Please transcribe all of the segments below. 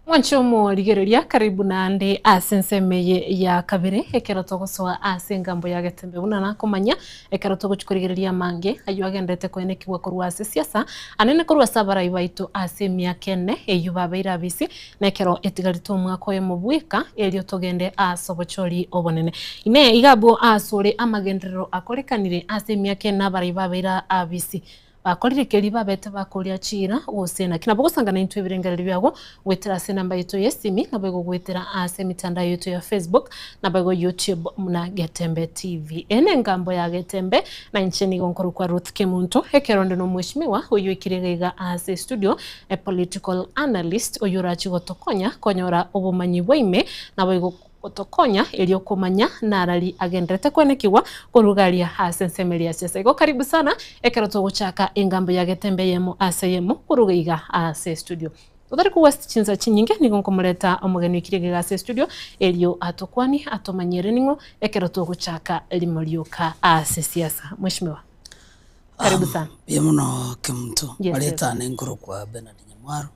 Mwanchomo rigereria karibu na ande asensemeye ya kabiri ekero togoswa ase ngambo ya getembe buna nakomanya ekero togochukurigereria mange ayo agendete kwenekibwa korwa ase siasa anene korwa sabarai baitu ase miaka ene eyo babeira bisi nekero etigarito omwaka oyo mobweka erio togende asobochori obonene ine igabo asore amagenderero akorekanire ase miaka ene abarai babeira abisi bakorire keri babete bakoria chira gusena kina bogosangana into ebirengereri byago gwetera ase namba yetu ya simi na bego gwetera ase mitandao yetu ya Facebook na bego YouTube muna Getembe TV ene ngambo ya Getembe na ncheni gonkoro kwa Ruth Kemuntu hekeronde no mweshimiwa uyu ikirega ase studio a political analyst oyurachi gotokonya konyora obumanyi bwaime na bego otokonya elio komanya narali agendete kwenekiwa korugalia hasensemelia siasa iko karibu sana ekero togochaka engambo ya Getembe yemo ase yemo kurugaiga ase studio Udari ku West chinza chinyinge ni gonkomuleta omugeni kirege ase studio elio atokwani atomanyere ningo ekero togochaka limolioka ase siasa mheshimiwa karibu sana yemuno Kemuntu aleta nengoro kwa Bernard Nyamwaro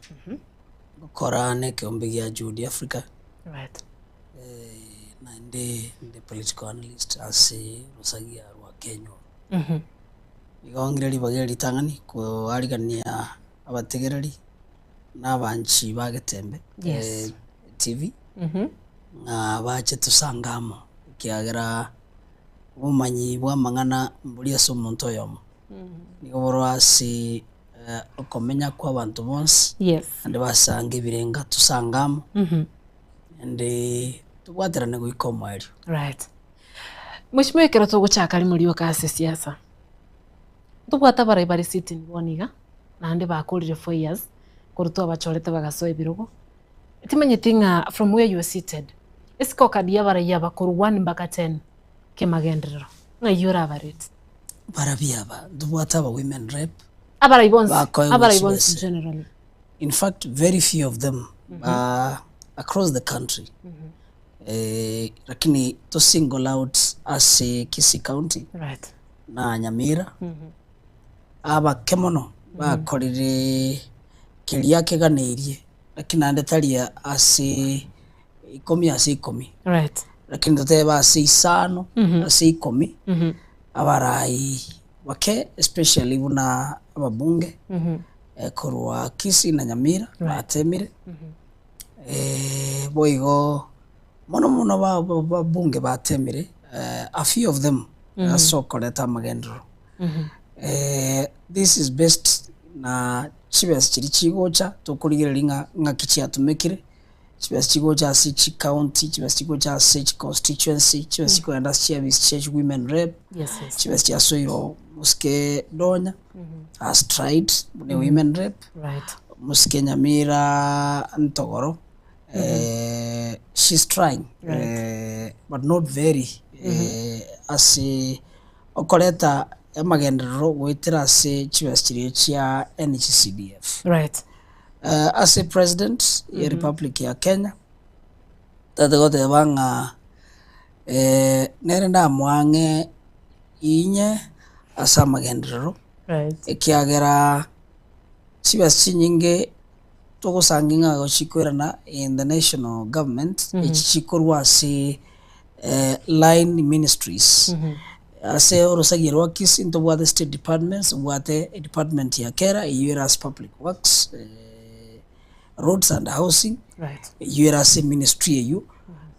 korane keombigia Jude Africa right na ndi political analyst ase Rusagia rwa Kenya igongireri bageri tangani ko arigania abategereri n'abanchi ba Getembe TV na bache tusangamo kiagera umanyi bwa mangana mburi aso muntu yomo nigoborwa si okomenya kwa abantu bonse ande basanga ibirenga tusangamo ande tugwaterane gwikoma erio right mheshimiwa ekero togochaka limolioka ase siasa tubwata barai bari sitting boniga nande bakurire 4 years kuruto abachorete bagasoe birogo timenyetinga from where you are seated isiko kadia barai abakuru 1 mpaka 10 kemagenderero na yura barit barabiaba tubwata ba women rep abarai bonds generally in fact very few of them across the country lakini to single out as Kisii County right na Nyamira aba kemono bakorire kiria keganirie lakini andetaria ase 10 right lakini tuteba ase 5 ase 10 abarai wake especially buna ababunge korwa Kisii na Nyamira batemire boigo mono babunge batemire a few of them so koleta magendro this is best na chibes chiri chigocha tokurigereria nga kichi atumekire chibes chigocha ase county chibes chigocha ase constituency chibes chigoenda chibes women rep chibes chia soiro muske donya has tried the women rep right muske Nyamira ntogoro she's trying but not very as okoleta amagenderero gwetera ase chibes chiri chia NHCDF right as a president ya Republic ya Kenya tatagote banga nerenda mwange inye asa magenderero right ekiagera chibes chinyinge togosanginga gochikorana in the national government echikorwa ase line ministries ase Rusagia rwa Kisii ntobwate state departments bwate department ya kera URAS public works roads and housing right URAS ministry eyu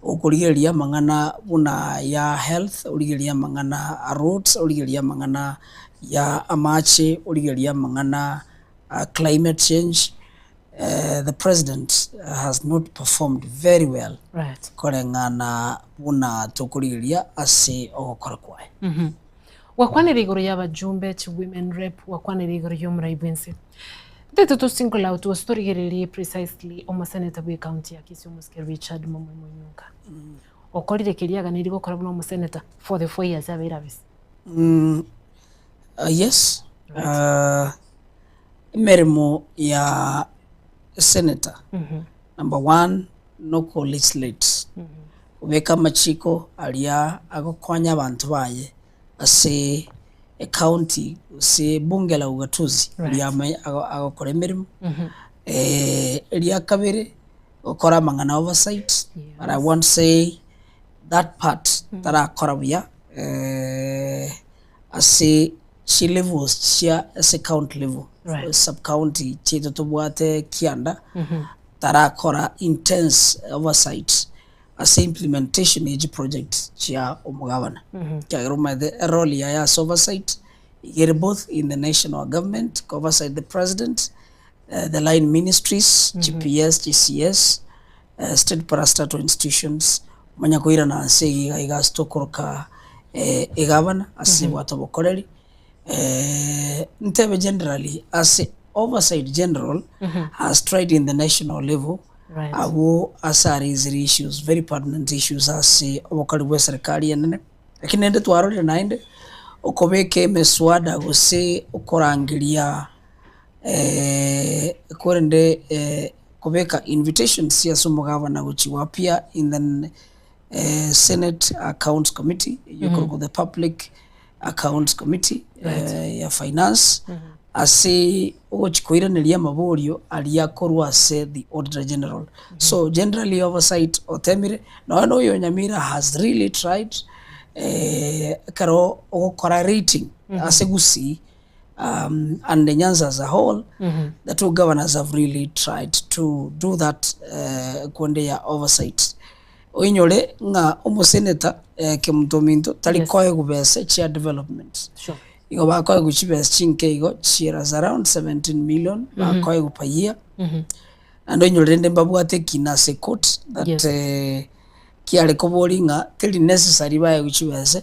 okurigeria mangana buna ya health origeria mangana roads origeria mangana ya amache origeria mangana climate change the president has not performed very well right korengana buna tokurigeria ase ogokora kwae wakwanira igoro y'abajumbe chi women rep wakwanira igoro y'omuraibense teto to single out was story precisely omaseneta bwe county ya Kisii muske Richard Mumunyuka okorire kiriaga niri gukora buno omaseneta for the 4 years abera bisi yes merimo ya senator number 1 no legislate ubeka machiko alia agokonya abantu baye ase county se bunge la ugatuzi alia agokora emirimo elia kabere okora mangana oversight. But I want to say that part that akora buya ase chi levels chia ase county level, sub county chito tubwate Kianda tarakora intense oversight ase implementation age project chia omugabana kagiruma the role ya oversight here both in the national government, oversight the president, the line ministries, GPS, GCS, state parastatal institutions manya kuira na ase iga stokoroka egabana ase watobokoreri ntebe generally as oversight general has tried in the national level abo asari issues very pertinent issues as obokari bwa serikali enene lakini ende twarore nainde okobeke meswada gose okorangiria korende kobeka invitations ya sumugabana guchiwa pia in the Senate Accounts Committee yoko the Public Accounts Committee ya Finance ase ochikoiraniria maborio aliakorwa ase the Auditor General. So generally oversight otemire no yo Nyamira has really tried karo okora rating ase gusi and the Nyanza as a whole the two governors have really tried to do that kwende ya oversight oinyore nga omuseneta kemutominto talikoye gubese chia development igo bakoye guchibese chinke igo cheers around 17 million bakoye gupayia and oinyore ndemba bwate kinase court that kiale koboringa tili necessary baye guchibese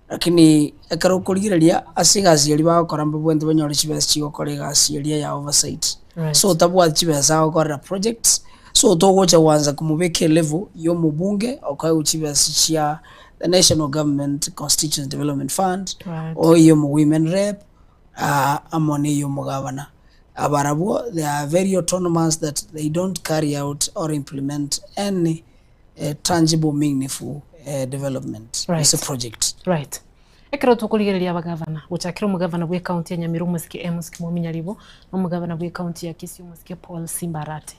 lakini ekaro kurigireria asigazi yali bakora mbwende banyore chibese chigokorega asiria ya oversight so tabwa chibese akora projects so togocha wanza kumubeke level yo mubunge okaye uchibese chia the national government constituency development fund o yo mu women rep amone yo mugabana abarabo they are very autonomous that they don't carry out or implement any tangible meaningful development as a project ekero tukurigereria abagavana guchakira umugavana bwe county ya Nyamiru musiki musiki muminyaribo no mugavana bwe county ya Kisumu musiki Paul Simbarate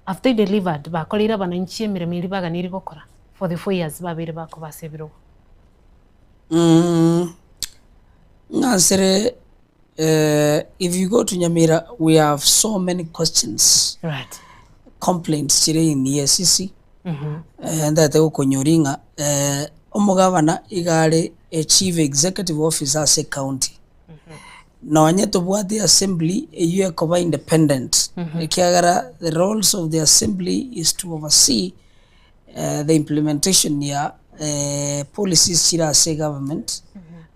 after they delivered bakorira bananchi emirimo iri baganiri gukora for the 4 years babere bako basebiro Nasere if you go to Nyamira we have so many questions complaints chire in the SCC and that okonyoringa omugavana igare a chief executive officer as a county no anyeto bwati assembly you are independent kiagara the roles of the assembly is to oversee the implementation ya policies chira as a government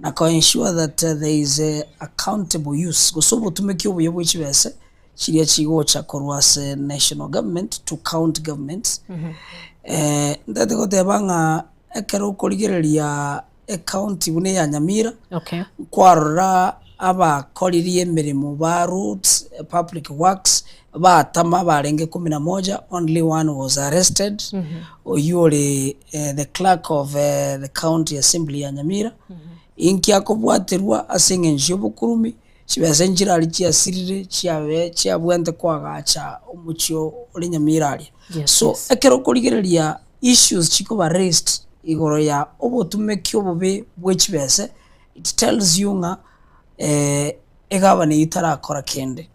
na ko ensure that there is a accountable use gosobo tumekyo buyobo chibese chiria chigo cha korwase national government to county governments ndate gote banga ekero kurigereria county bune ya Nyamira kwarora abakoririe emirimo ba roads public works batama barenge 11 only one was arrested oyore the clerk of the county assembly ya Nyamira inki akobwaterwa asenge njobukurumi chibese njira ali chiasirire chiawe chiabwente kwagacha omuchio oli Nyamira ali so ekero kurigereria issues chiko raised igoro ya obotumekyo bobe bwechibese it tells you nga egabane itarakora kende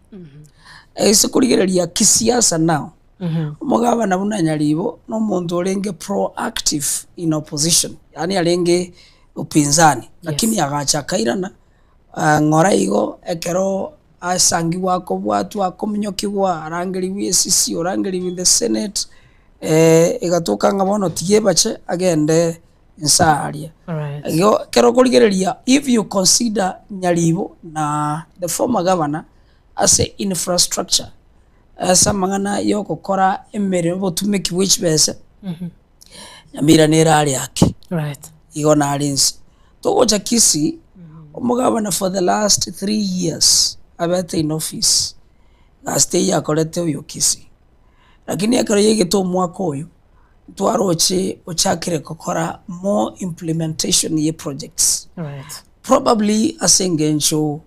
ese kurigereria kisiasa now umugabana bunanyaribo no muntu olenge proactive in opposition yani alenge upinzani lakini agacha kairana ngora igo ekero asangi wako bwatu akomnyokigwa arangeli WSC orangeli with the senate igatoka ngabono tigebache agende insaria yo kero kurigereria if you consider Nyaribo na the former governor as a infrastructure samangana yo kokora emere botumeki which bese Nyamira nera ali yake igona alinsi togocha Kisi omugabana for the last 3 years abete in office stay yakolete uyo Kisi lakini akaro yegeto mwaka oyo twaroche ochakire kokora more implementation ye projects probably asengencho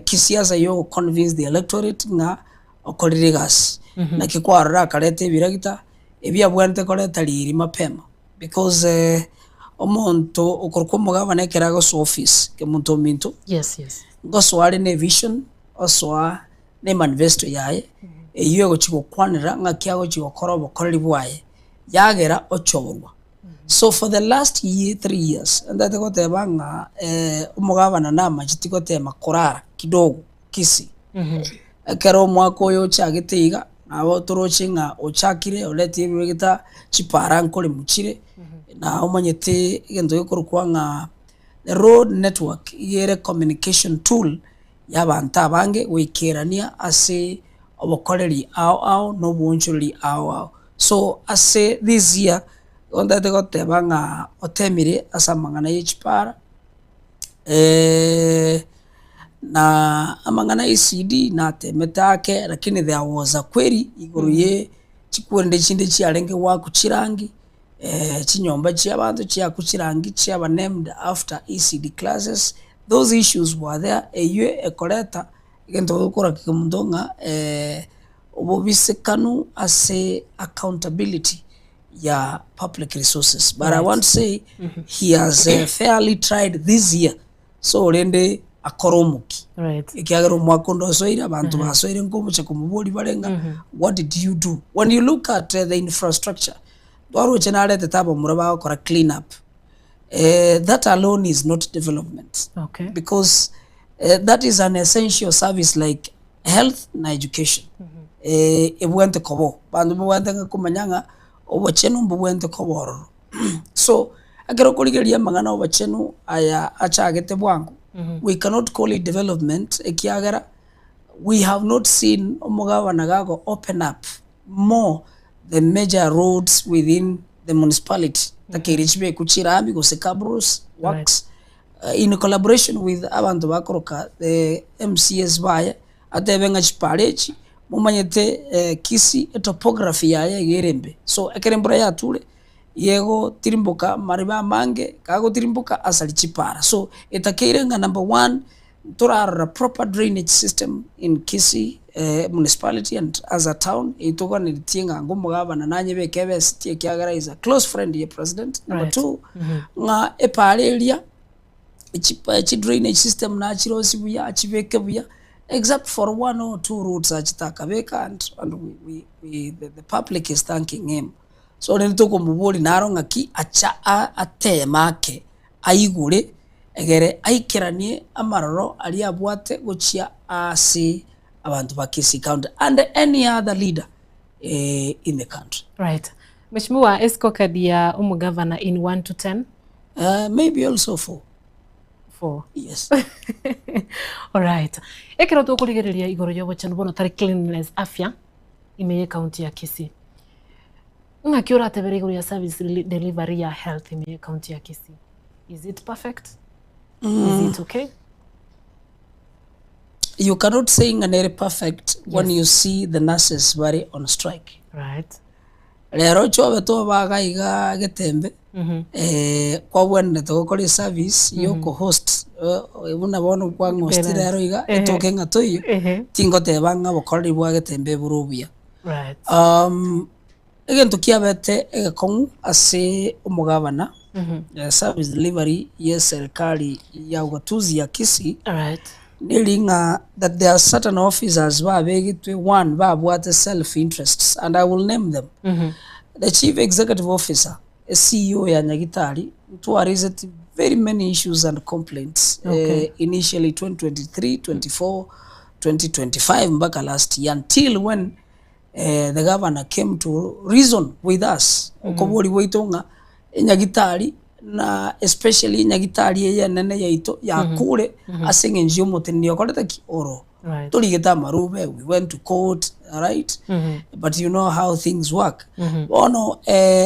kisiasa yo convince the electorate nga okorire gas na kikwarora karete biragita ebya bwante koreta riri mapema because omonto okorko mugabana kerago so office ke muntu minto yes ngosware ne vision oswa ne manifesto yaye eyo gochigo kwanira ngakiago chigo korobo koriri bwaye yagera ochoborwa. So for the last 3 years and that got banga umugabana na majitiko tema korara kidogo kisi kero mwako yo chagitiga abo turochinga ochakire oleti bigita chipara nkole muchire na umanyete gendo yokorkwanga the road network yere communication tool yabanta bange wekerania ase obokoreri ao no bunchuri ao. So ase this year onda te got banga otemire asa mangana yechipara na amangana ECD na temetake lakini there was a query iguruye chikwende chinde chiarenge wa kuchirangi chinyomba chia bantu chia kuchirangi chia ba named after ECD classes. Those issues were there eyo ekoleta igento gukora kikundonga obobisekanu ase accountability ya public resources but right. I want to say he has fairly tried this year so rende akoromuki right ikiagero mwakondo soira abantu basoire ngobo cha kumuboli barenga what did you do when you look at the infrastructure dwaro chenale tetabo muraba kora clean up that alone is not development okay because that is an essential service like health na education ebwente kobo bandu bwante kumanyanga obachenu mbwente koboro so agero kuligeria mangana obachenu aya achagete bwangu we cannot call it development ekiagera we have not seen omugabana gago open up more the major roads within the municipality takirichibe kuchirambi go sekabros works in collaboration with abantu bakoroka the MCS baye atebenga chiparechi mumanyete kisi topography yaye gerembe so ekerembura ya tule yego tirimbuka mariba mange kago tirimbuka asali chipara so etakeirenga number 1 turara proper drainage system in Kisii municipality and as a town itoka nitienga ngomugabana nanye bekebe sitie kiagara is a close friend ye president number 2 nga eparelia chi drainage system na chirosi buya achibeke buya except for 1 or 2 routes achitakabeka and the public is thanking him so nitoko muboli naronga ki acha atemake aigure egere aikiranie amaroro ali abwate gochia asi abantu ba Kisii County and any other leader in the country. Right. Mheshimiwa Esco Kadia umugavana in 1 to 10? Maybe also 4. 4. Yes. All right. Ekero to kuligereria igoro yobo chanu bono tari cleanliness afya imeye county ya Kisii. Ngakiora tebere igoro ya service delivery ya health imeye county ya Kisii. Is it perfect? Is it okay? You cannot say nganere perfect when you see the nurses very on strike. Right. Lero chobe to bagaiga getembe kwa wende to kori service yoko host ubuna bono kwa host lero iga etoke ngatoyo tingo te banga bokori bwa getembe burubia. Right. Egento kiabete egakon ase umugabana service delivery yes serikali ya ugatuzi ya Kisii. Right. Nilinga that there are certain officers babegitwe one babwate self interests and I will name them. The chief executive officer, a CEO ya Nyagitari, to raised very many issues and complaints. Initially 2023, 24, 2025 mpaka last year until when the governor came to reason with us. Okobori waitonga Nyagitari na especially Nyagitari ya nene ya ito ya kure asenge njio moteni yokoleta ki oro. Right. Tuligeta marube, we went to court, right? But you know how things work. Ono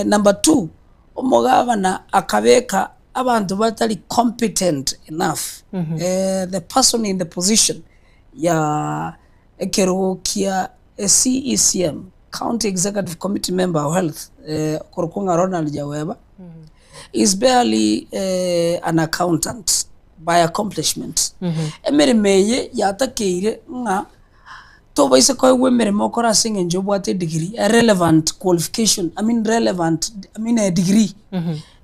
number 2, omugabana akabeka abantu batali competent enough. The person in the position ya ekerokia CECM, County Executive Committee Member of Health, Korokunga Ronald Jaweba, is barely an accountant by accomplishment. Emere meye yatakeire nga to baise ko we meremo kora singe njobu ate degree a relevant qualification a degree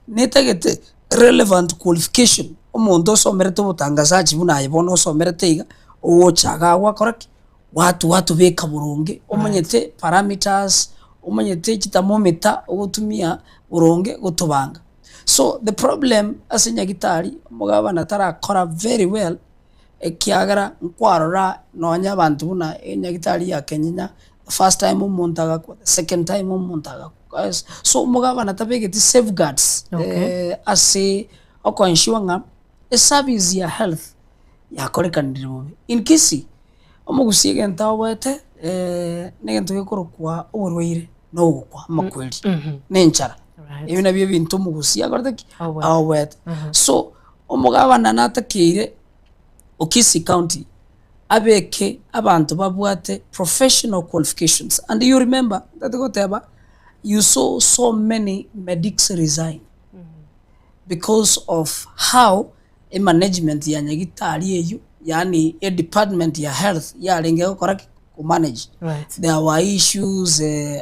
netagete relevant qualification omuntu osomerete ubutangazaji buna yibona osomerete iga ochaga wakora watu beka burunge omanyete parameters omanyete kitamometer ogutumia burunge gutubanga. So the problem asinya gitari mugaba natara kora very well ekiagara nkwarora nonya abantu buna nyagitari ya Kenya first time umuntaga the second time umuntaga so mugaba natabegeti safeguards ase okonshiwanga a service ya health ya korekanirwo in kisi omugusiege ntawete negento gekorokwa oburwaire no gukwa makweli nenchara ibi nabyo bintu mugusia gorteki awet so omugabana natakire Okisi County abeke abantu babwate professional qualifications and you remember that whatever you saw so many medics resign because of how a management ya nyagitari eyo yani a department ya health ya lenge correct ku manage there were issues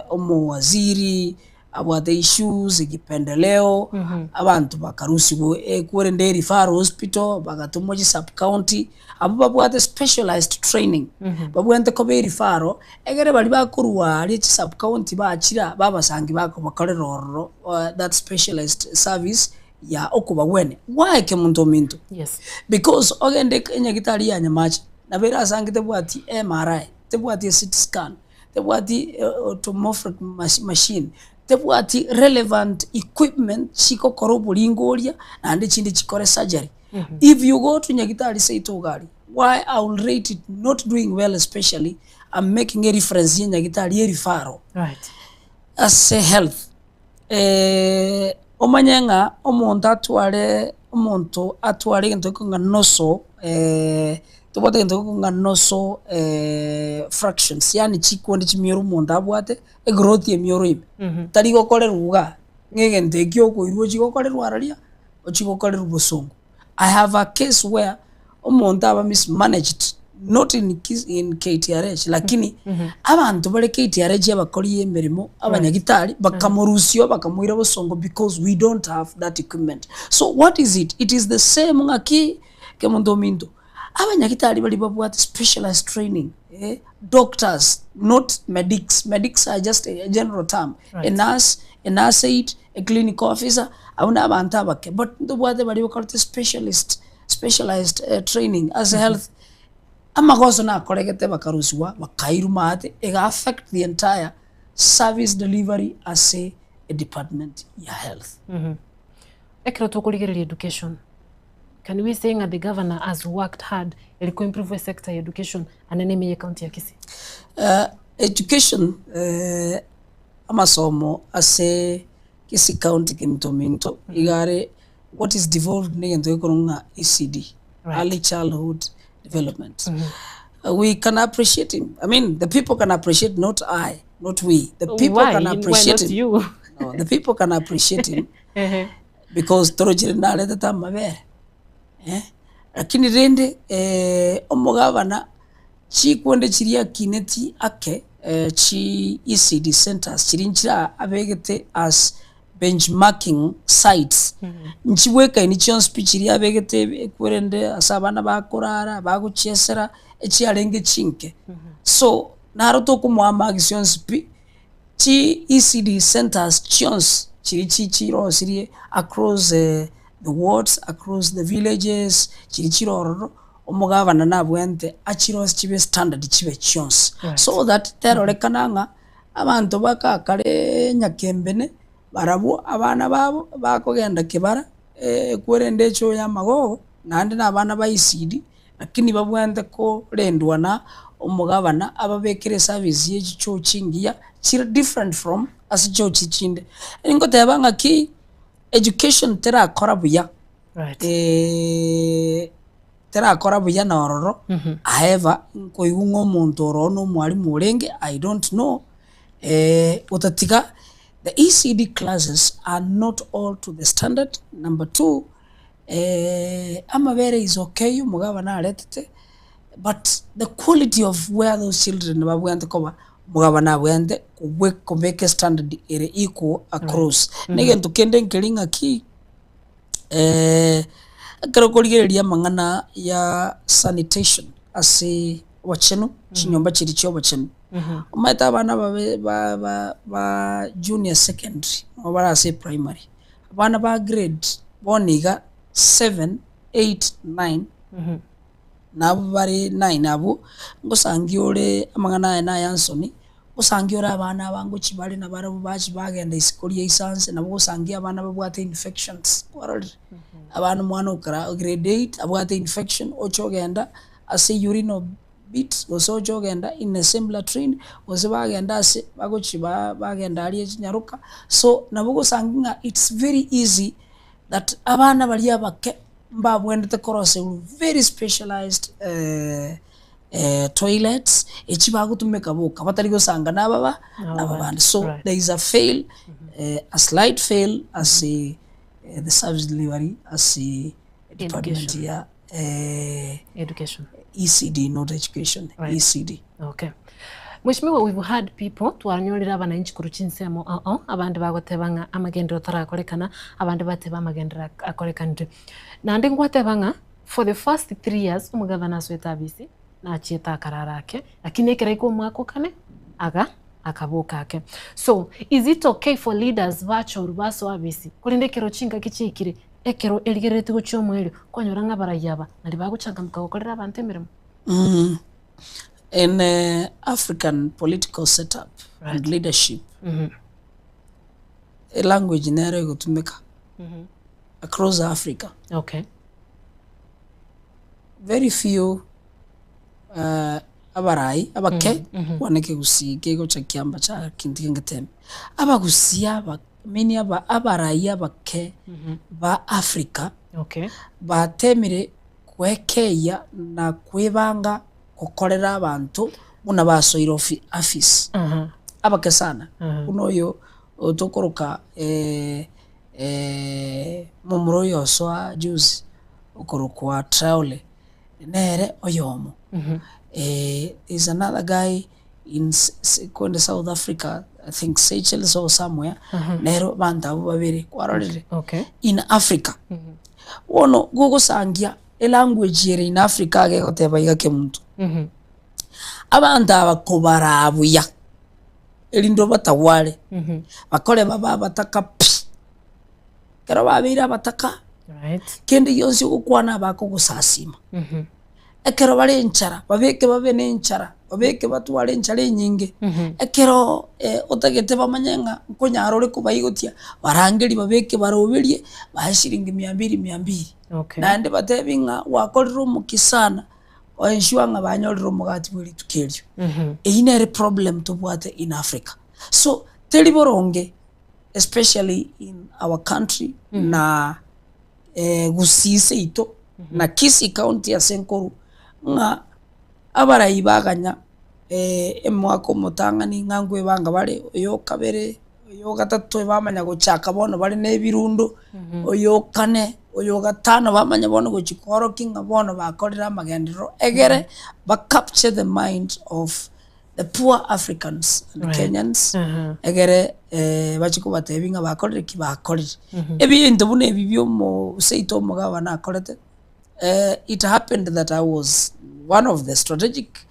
omo waziri about the issues igipendeleo abantu bakarusibo kurende referral hospital bagatumoji sub county abo babwate specialized training babwente ko be referral egere bali bakurwa ali sub county baachira babasangi bako bakorero that specialized service ya okuba wene why ke muntu mintu yes because ogende nyagitari ya nyamachi na bera sangite bwati MRI tebwati CT scan tebwati tomography machine tebwati relevant equipment chiko korobulingoria and chindi chikore surgery if you go to nyagitari say to gari why I will rate it not doing well especially I'm making a reference in nyagitari referral right as a health omanyenga omuntu atware gento kunga noso tubate gento kunga noso fractions yani chikondi chimioro umuntu abwate growth ye mioro ime tari gokorerwa ngegente kyo koirwo chigokorerwa araria ochigokorerwa busongo. I have a case where umuntu aba mismanaged not in KTRH lakini abantu bare KTRH abakori emerimo abanyagitari bakamurusyo bakamuira busongo because we don't have that equipment. So what is it? It is the same ngaki kemondo mindo abanyagitari bali babwate specialized training doctors not medics are just a general term a nurse aide, a clinical officer abuna abantu abake but ndobwate bali bakorte specialized training as a health amagoso na koregete bakarusiwa bakairuma ate ega affect the entire service delivery as a department ya health. Ekero tokuligereria education, can we say that the governor has worked hard to improve the sector education and enemy county ya Kisii? Education amasomo as a Kisii county kintominto igare what is devolved negento ekonga ECD early childhood development. We can appreciate him. I mean, the people can appreciate, not I, not we. The people can appreciate him. You? No, the people can appreciate him because torojire na leta tamabere. Lakini rende omugabana chikwende chiria kineti ake chi ECD centers chirinchira abegete as benchmarking sites nchiweka inichon speech iri abegete kwerende asabana bakorara baguchesera echiarenge chinke so naruto kumwama gision spi chi ECD centers chons chiro sirie across the wards across the villages chiro omugabana nabwente achiros chibe standard chibe chons so that terorekananga abantu bakakare nyakembene barabu abana babo bakogenda kibara kwerende cho ya magogo nandi nabana ba ECD lakini babwende ko rendwa na omugabana ababekere service ye cho chingia chira different from as cho chichinde ingo tebanga ki education tera korabuya right tera korabuya na ororo however ko igungo muntu rono mwali murenge I don't know utatiga the ECD classes are not all to the standard. Number two, amabere is okay, umugabana aletete, but the quality of where those children babwente koba mugabana bwende kubeke standard ere equal across negentu kende nkelinga ki kero koligereria mang'ana ya sanitation ase wachenu chinyomba chiri chyo wachenu umaita abana ba junior secondary obara ase primary abana ba grade boniga 7 8 9 nabo bari 9 abo ngosangi ore amang'ana na yansoni ngosangi ore abana bango chibali na barabo bachi bagenda isikoli isanse nabo ngosangi abana babwate infections kwarali abana mwana ukara grade 8 abwate infection ochogenda ase urino bit osojogenda in a similar train bagenda ase bagochiba bagenda ali nyaruka so nabo ngosangi it's very easy that abana bali abake mbabwendete korose very specialized toilets echibagutumeka boka batari gusanga nababa nababandi so there is a fail a slight fail as the service delivery as department ya education ECD not education right. ECD okay Mheshimiwa, we've had people twaranyolera abananchi kuruchinsemo abandi bagotebanga amagendero tarakorekana abandi bateba amagendero akorekanire nande ngwatebanga for the first 3 years umugavana sweta bisi na achieta kararake lakini ekeraiko mwako kane akaboka ake so is it okay for leaders virtual baso abisi kulinde kero chinga kichikire ekero eligerete gucho mweli konyoranga barayaba nali baguchanga mukagokorera abantu emirimo in African political setup right. and leadership a language nere gutumika across Africa okay very few abarai abake waneke gusike gocha kiamba cha kintingetem abagusia many abarai abake ba Africa okay batemire kwekeya na kwebanga kukorera abantu muna basoira office abake sana unoyo otokoroka mumuro yoswa juice okorokwa traole nere oyomo is another guy in South Africa I think Seychelles or somewhere nero banda babiri kwarorere okay in Africa wono gogo sangia a language here in Africa ge goteba igake muntu abanda bakobarabuya elindo batawale bakole baba bataka kero babira bataka right kende yonsi ukwana bako gusasima ekero bale nchara babeke babe nenchara babeke batwale nchara nyinge ekero otagete bamanyenga nkonyaro reko bayigotia barangeri babeke baroberie bashiringi 200 okay nande batebinga wakorero mukisana oenshuanga banyorero mugati buri tukelyo einere problem tubwate in Africa so teliboronge especially in our country na gusise ito na Kisii County ya Senkoru nga abarai baganya emwako mutangani ngangwe banga bale oyo kabere oyo gatatu bamanya gochaka bono bale nebirundo oyo kane oyo gatano bamanya bono gochikoro kinga bono bakorera magendero egere ba capture the mind of the poor Africans and right. Kenyans egere bachiko batebinga bakorera ki bakorera ebintu bune bibyo mo seito mugaba na korete it happened that I was one of the strategic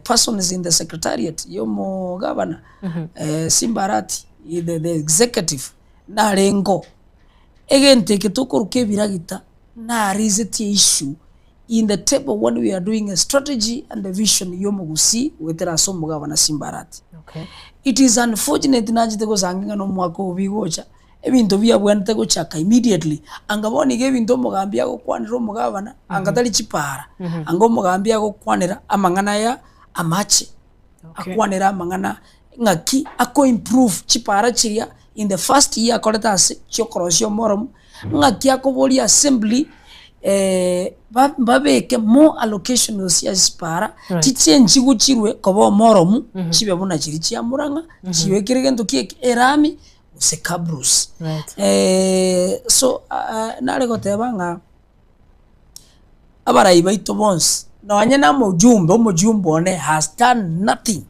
persons in the secretariat yomo governor Simbarati the executive na rengo again take it okuruke biragita na raise the issue in the table when we are doing a strategy and a vision yomo gusi wetera so mugabana Simbarati okay it is unfortunate najite go zanginga no mwako bigocha ebintu byabwante gochaka immediately angaboni gebintu mugambia go kwanira mugabana angatali chipara ango mugambia go kwanira amangana ya amache okay. Akwanira amangana ngaki ako improve chipara chiria in the first year akoleta chokorosio morom ngaki akoboli assembly babeke more allocation ya chipara right. Chichenji guchirwe kobo morom chibe buna chiri chia muranga chiwe kirigento kiek erami Seka Bruce right. So nare gotebanga abarai baito bons nonya na omujumbe one has done nothing.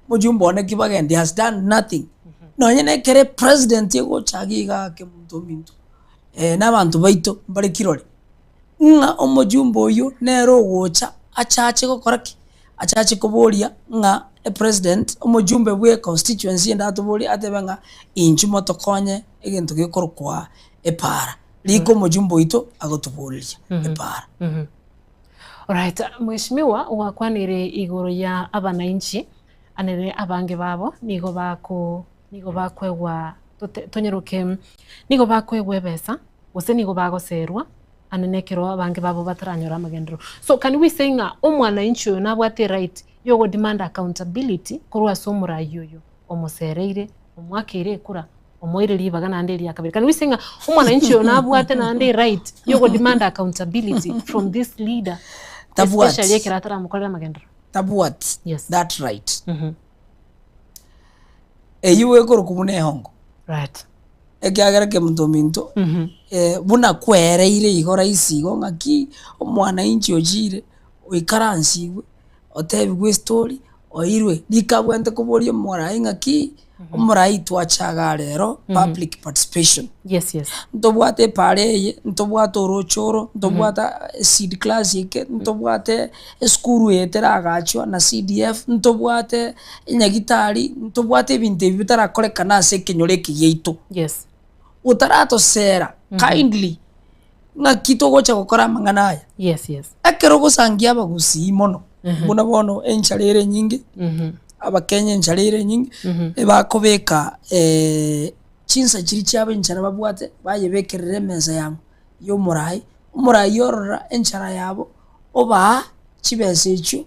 Mujumbe one kibagende has done nothing. Nonya na kere president yegochagiga ke muntu mintu n'abantu baito bari kirori nga omujumbe oyo nero gocha achache gokoraki achache kuboria nga president omujumbe bwe constituency ndatubori atebenga inchi motokonye egento gikorokwa epara liko omujumbe oito agotuboria epara. Alright, mheshimiwa wakwanire iguru ya abananchi anere abange babo nigo bakwegwa tonyeruke nigo bakwegwa besa gose nigo bagoserwa anenekero abange babo bataranyora amagendero. So can we say nga omwananchi oyo nabwate right yogo demand accountability kurwa somura yoyo omusereire omwakire kura omoire libaga nande ya kabiri. Can we say nga omwananchi oyo nabwate nande right yogo demand accountability from this leader especially kiratara mukolera amagendero. Tabuat. Yes. That right. Eyiwe koro kubune hongo. Right. Ekiagera ke muntu minto buna kwereire igora isigo ngaki omwana inchi ojire oikaransiwe otebigwe story oirwe likabwente kuboria mwarai ngaki omurai twachaga rero public participation. Yes, yes. Ntobwate pareye ntobwate orochoro ntobwata seed class yeke ntobwate skuru yeteragachwa na CDF ntobwate nyagitari ntobwate binte bitarakorekana ase kinyoreke yeito. Yes. Utarato sera kindly ngakito gocha gukora manganaya. Yes, yes. Akero gusangia abagusi mono buna bono encharere nyingi abakenya encharere nyingi bakobeka chinsa chiri cyabo enchara babwate bayebekerere meza yangu yo murai yorora enchara yabo oba chibese icho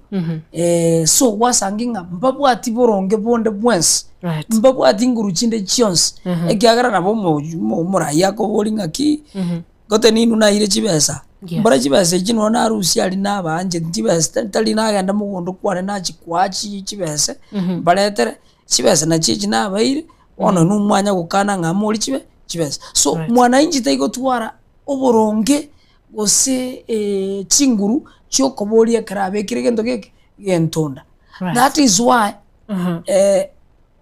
so wasanginga mbabwati boronge bonde bwensi. Right. Mbabwati nguru chinde chionse ekiagara nabo murai yako bolinga ki gote ninu na ire chibesa. Mbara chibese chino na rusi ali na banje chibese tali na ganda mugondo kwane na chikwachi chibese baletere chibese na chichi na baire ono numwanya gukana ngamuri chibese. So mwana inji taigo twara oboronge gose chinguru chokoboria karabe kirigendo gentonda. That is why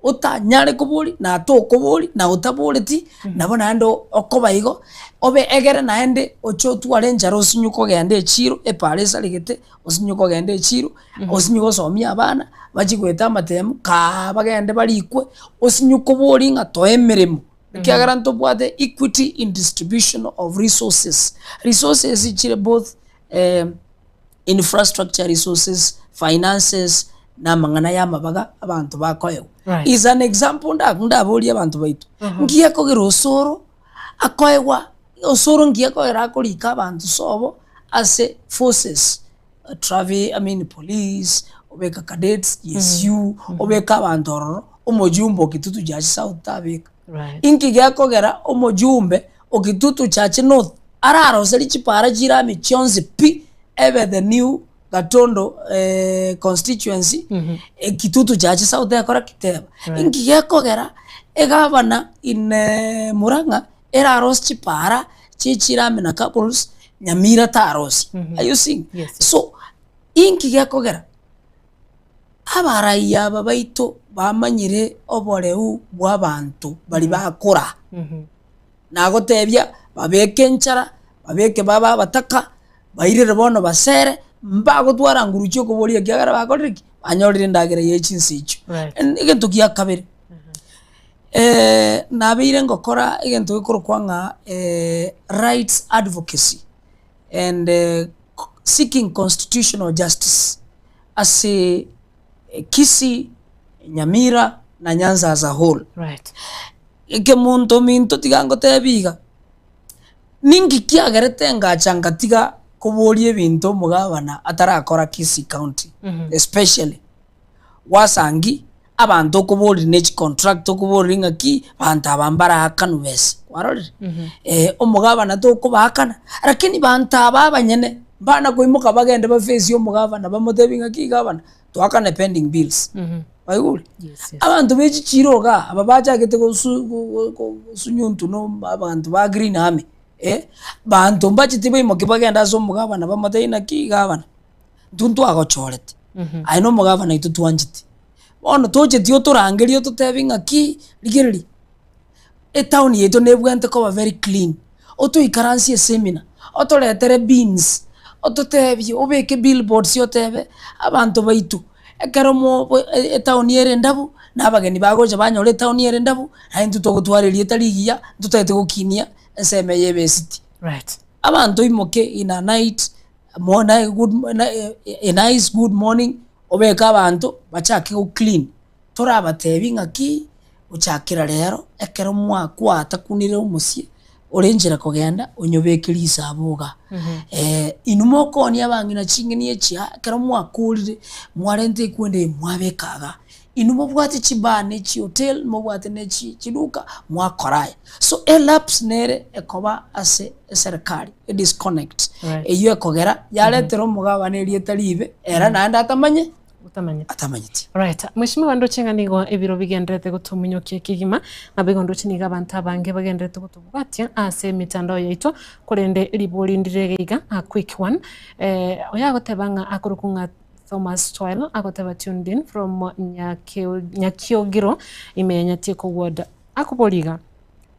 utanyare kubuli na to kubuli na utabuleti nabona ando okobaigo obe egere naende ocho twarenjaro osinyuko gende chiro epalesa ligete osinyuko gende chiro osinyuko somia abana bachigweta amatemu ka bagende balikwe osinyuko boli nga toemeremo kiagara ntobwate equity in distribution of resources chire both infrastructure resources, finances na mangana ya mabaga abantu bakoyewa. Right. Is an example ndaboli abantu baitu ngiye kogera osoro akoyewa osoro ngiye kogera akolika abantu sobo as forces police obeka cadets you obeka abantu ororo omojumbo kitutu jachi south tabika. Right. Inki giye kogera omojumbe okitutu chachi north araro seli chipara jirami chionzi pi ebe the new Gatondo constituency kitutu jachi south yakora kiteba. Ingi yakogera egavana in Muranga era ros chipara chichirame na couples Nyamira taros. Are you seeing? Yes, yes. So ingi yakogera abaraiya babaito bamanyire oboreu bw'abantu bali bakora nagotebya babeke enchara babeke baba bataka bairire bono basere mbago twara nguru cyo kubolia gyagara bakoriki anyorire ndagera yechinsi icho. Egento gya kabiri nabire ngokora egento gikoro kwanga rights advocacy and seeking constitutional justice as a Kisii, Nyamira na Nyanza as a whole. Right. Ike muntu minto tigango tebiga ningi kiagerete ngachanga tiga kubolie bintu mugabana atarakora Kisii County especially wasangi abantu kuboli nechi contract kuboli ngaki bantu abambara akanubese warore omugabana to kubakana lakini bantu abanyene bana koimuka bagende ba face yo mugabana bamotebinga kigabana twakane pending bills bayuli. Yes. Abantu bechichiroga ababacha gete ko sunyuntu no abantu ba green army bantu mbachitibe imoke bagenda so mugabana bamoteina kigabana ntuntu agochorete aino mugava na itutu anjiti bono toje tio turangerio tutebi ngaki ligeri e town yeto nebwente ko very clean oto ikaransi seminar oto letere beans oto tebi obeke billboards yotebe abantu baitu ekero mo e town yere ndabu nabageni bagoje banyore town yere ndabu aintu togotwarerie tarigia tutete gukinia enseme yebe city right abantu imoke in a night a nice good morning obeka abantu bachake go clean torabatebi ngaki uchakira rero ekero mwakwa atakunire umusie orenjera kogenda onyobekiri isabuga inumo koni abangina chingini echa ekero mwakurire mwarente kwende mwabekaga inumo bwate chibane chi hotel mo bwate ne chiduka mwakoraye so elapse nere ekoba ase serikali a disconnect eyo ekogera yaletero mugaba ne rietaribe era nanda atamanye atamanyiti right mwishimiwa ndochenga nigo ebiro bigendrete gutumunyokia kigima na bigondo chiniga abantu abange bagendrete gutubwatia ase mitandao yaito kurende libori ndiregeiga a quick one oya gotebanga akurukunga Thomas Toil agoteba tuned in from Nyakiogiro imenya tieko ward akuboliga.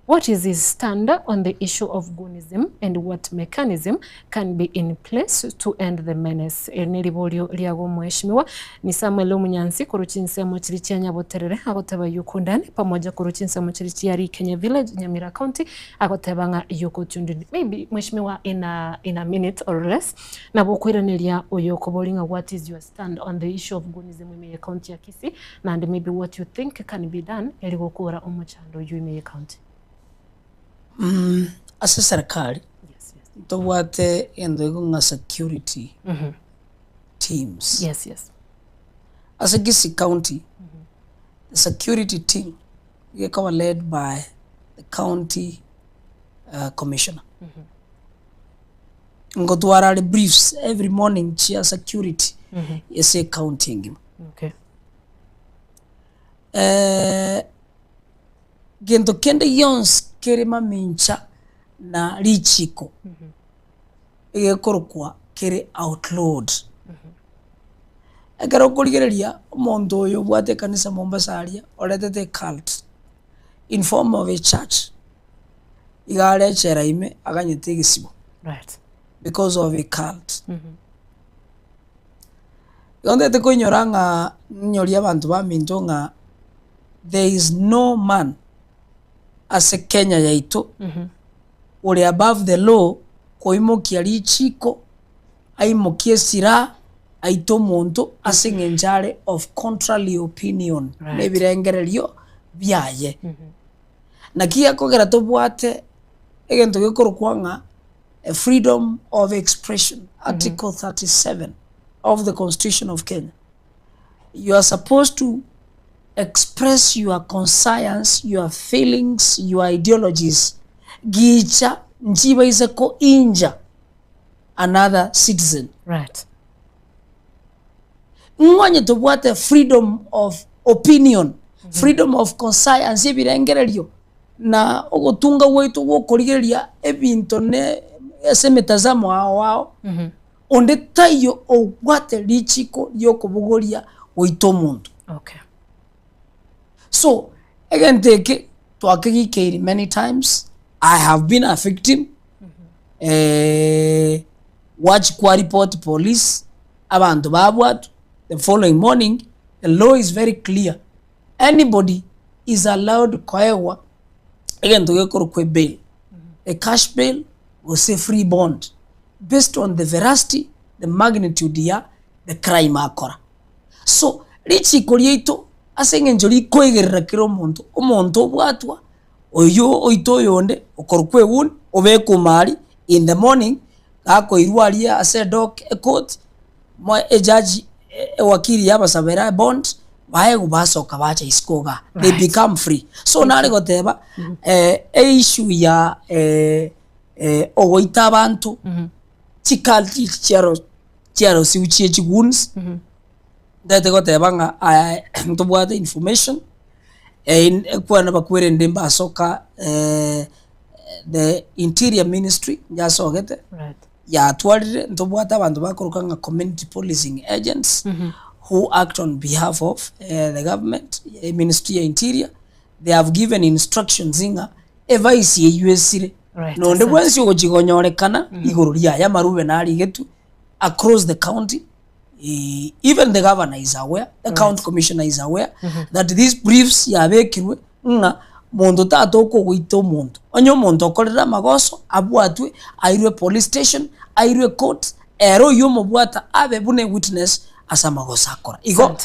What is his stand on the issue of Gunism and what mechanism can be in place to end the menace? Nilibolio liago mweshimiwa ni Samuel Munyansi kuruchinse mochirichi ya Nyaboterere agoteba yuko ndani pamoja kuruchinse mochirichi ya Kenya Village Nyamira County agotebanga yuko tuned. Maybe mweshimiwa in a minute or less na bukwira nelia oyoko bolinga what is your stand on the issue of Gunism in county ya Kisii and maybe what you think can be done eligokura omuchando yu county. Asa serikali tobwate endo nga security teams yes asa Kisii County the security team yekawa led by the county commissioner ngotwara briefs every morning chia security yese county ngima okay gento kende yons kerema mincha na lichiko egekorokwa kere outlawed ekero kurigereria omonto oyo bwate kanisa Mombasa aria oretete cult in form of a church igare chera ime aganyete gisibo right because of a cult yondete konyoranga nyoria abantu ba minto nga there is no man as a Kenya yaito uri above the law koimokia lichiko aimokie sira aito muntu asingenjare of contrary opinion nebirengererio byaye nakia kogera tobwate egento gekorokwanga a freedom of expression article 37 of the Constitution of Kenya. You are supposed to express your conscience, your feelings, your ideologies. Gicha njiba isako inja another citizen. Right. Mwanye tobwate freedom of opinion, freedom of conscience ebirengererio na ogotunga wetu gokorigeria ebinto ne ese metazamo wao onde tayo obwate lichiko lyokubugoria oito muntu. Okay. So again take to akigikeiri many times. I have been a victim. Watch kwa report police abantu babwatu. The following morning the law is very clear. Anybody is allowed kwaewa again to gekoro bail. A cash bail or say free bond based on the veracity, the magnitude ya the crime akora. So richi korieito asengenjori koigerera kiro muntu omuntu bwatwa oyo oito yonde okorukwe un obeko mari in the morning ako irwalia ase doc a court mo a judge wakili yaba sabera bond bae kubasoka bacha iskoga they become free. So nale goteba issue ya ogoita abantu chikalti chiaro si uchie chiguns that goteba nga ntobwate information in kwana bakwere ndemba soka the interior ministry jasogete right ya twarire ntobwata abantu bakoruka nga community policing agents who act on behalf of the government, Ministry of Interior. They have given instructions inga advice ye USire no nde bwensi ogochigonyorekana iguru lya ya marube na aligetu across the county. Even the governor is aware, the county commissioner is aware that these briefs yabekirwe nga muntu tatoko gwito muntu onyo muntu okorera magoso abwatwe airwe police station airwe court ero yomo bwata abe bune witness asa magoso akora igo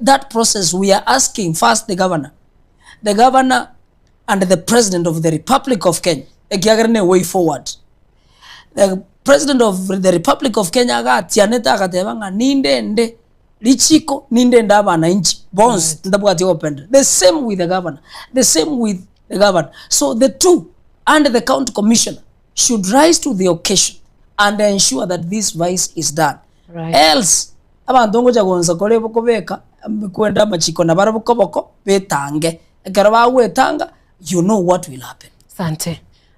that process we are asking first the governor and the president of the Republic of Kenya ekiagarne way forward. The president of the Republic of Kenya gatianeta agatebanga ninde lichiko ninde ndabana inchi bonds ndabwati open. The same with the governor, so the two and the county commissioner should rise to the occasion and ensure that this vice is done, else abantu ngoja gonza kole bokobeka kwenda machiko na barabukoboko betange ekara wetanga, you know what will happen.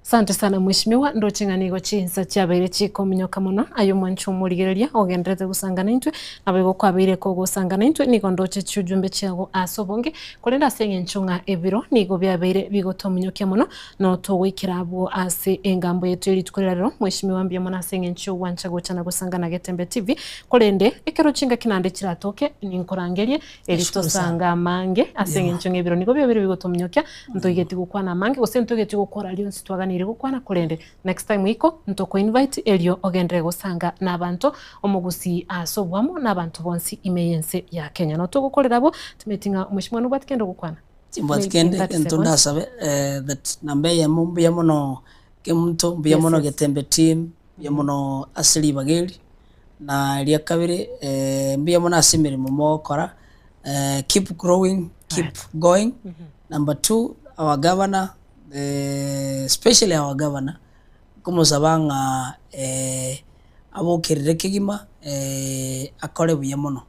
Sante sana mheshimiwa ndo chinganigo chinsa cyabaire chikominyoka muno ayo mwanchu murigereria ogenderete gusangana intwe abego kwabaire ko gusangana intwe niko ndoche chujumbe cyago asobonge kolenda senge nchunga ebiro nigo byabaire bigotominyoke muno no towikirabo ase engambo yetu elitukorero mheshimiwa mbye mona senge nchu wanchago chana gusangana Getembe TV kolende ekero chinga kinande kiratoke ninkorangerie elitosanga mange asenge nchunga ebiro nigo byabaire bigotominyoka ntoigeti gukwana mange gosentogeti gukora lyo nsitwagani gukwana kulende next time iko ntoko invite elio ogendere gusanga nabantu omugusi asobwamo nabantu bonsi imeyense ya Kenya no tugukorerabo tumetinga mheshimiwa nubatikendo gukwana timbatikende entunda sabe that nambe ya mumbi ya mono kemuntu mbi ya mono Getembe team ya mono asili bageli na liya kabiri mbi ya mono asimiri mumokora keep growing, keep going. Number 2, our governor, especially our governor kumusabanga abokirire kigima akore buyamono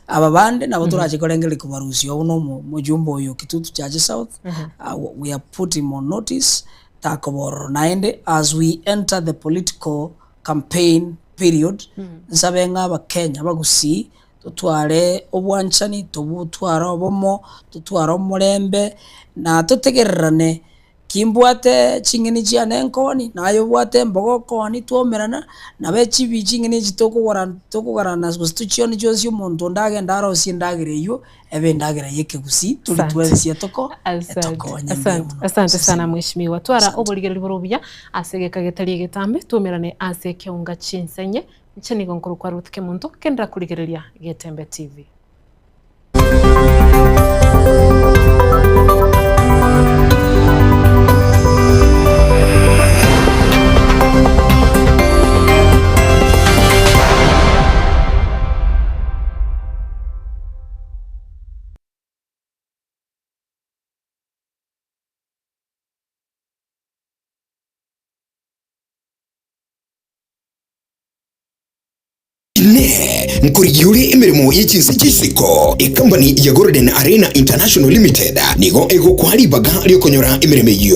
ababande nabo turachikorengere kubarusyo uno mujumbo yo Kitutu Church South. We are putting on notice takoboro naende as we enter the political campaign period. Nsabenga abakenya bagusi tutware obwanchani tubutwara obomo tutwara omurembe na tutegererane kimbwate chingeni chiane nkoni nayo bwate mbogo koni tuomerana na bechibi chingeni chitokugarana constitution chose umuntu ndagenda arosi ndagireyo ebe ndagira yeke gusi tulitwensia toko asante sana mheshimiwa twara obuligere borobya asegeka getali Getambe tuomerane aseke unga chinsenye ncheni gonkuru kwa Ruth Kemuntu kendra kuligereria Getembe TV. Nkurigiuri imirimo y'ichinsi cy'isiko ikambani ya Golden Arena International Limited nigo ego kwari baga ryo konyora imirimo